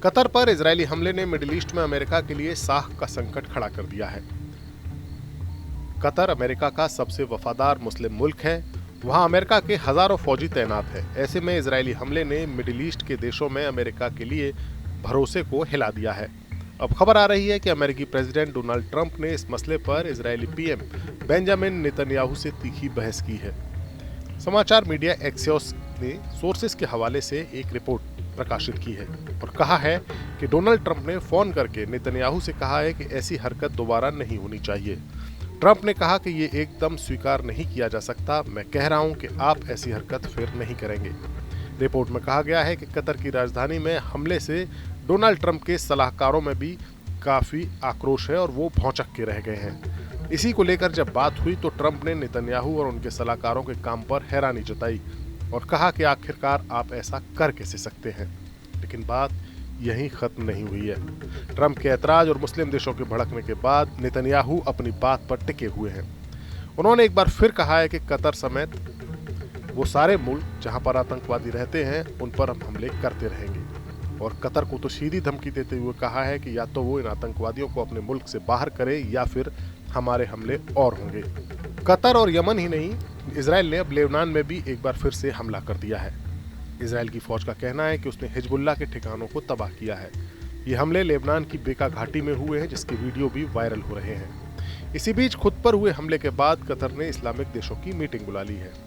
Qatar पर Israeli हमले ने मिडिल ईस्ट में अमेरिका के लिए साख का संकट खड़ा कर दिया है। कतर अमेरिका का सबसे वफादार मुस्लिम मुल्क है। वहां अमेरिका के हजारों फौजी तैनात हैं। ऐसे में इजरायली हमले ने मिडिल ईस्ट के देशों में अमेरिका के लिए भरोसे को हिला दिया है। अब खबर आ रही है कि अमेरिकी प्रेसिडेंट डोनाल्ड ट्रंप ने इस मसले पर इजरायली पीएम बेंजामिन नेतन्याहू से तीखी बहस की है। समाचार मीडिया एक्सियोस ने सोर्सेस के हवाले से एक रिपोर्ट प्रकाशित की है और कहा है कि डोनाल्ड ट्रंप ने फोन करके नेतन्याहू से कहा है कि ऐसी हरकत दोबारा नहीं होनी चाहिए। ट्रंप ने कहा कि ये एकदम स्वीकार नहीं किया जा सकता। मैं कह रहा हूं कि आप ऐसी हरकत फिर नहीं करेंगे। रिपोर्ट में कहा गया है कि कतर की राजधानी में हमले से डोनाल्ड ट्रंप के सलाहकारों में भी काफी आक्रोश है और वो भौंचक के रह गए हैं। इसी को लेकर जब बात हुई तो ट्रंप ने नेतन्याहू और उनके सलाहकारों के काम पर हैरानी जताई और कहा कि आखिरकार आप ऐसा कर कैसे सकते हैं। लेकिन बात यहीं खत्म नहीं हुई है। ट्रंप के ऐतराज और मुस्लिम देशों के भड़कने के बाद नेतन्याहू अपनी बात पर टिके हुए हैं। उन्होंने एक बार फिर कहा है कि कतर समेत वो सारे मुल्क जहां पर आतंकवादी रहते हैं उन पर हम हमले करते रहेंगे और कतर को तो सीधी धमकी देते हुए कहा है कि या तो वो इन आतंकवादियों को अपने मुल्क से बाहर करे या फिर हमारे हमले और होंगे। कतर और यमन ही नहीं, इजराइल ने अब लेबनान में भी एक बार फिर से हमला कर दिया है। इजराइल की फौज का कहना है कि उसने हिजबुल्ला के ठिकानों को तबाह किया है। ये हमले लेबनान की बेका घाटी में हुए हैं, जिसके वीडियो भी वायरल हो रहे हैं। इसी बीच खुद पर हुए हमले के बाद कतर ने इस्लामिक देशों की मीटिंग बुला ली है।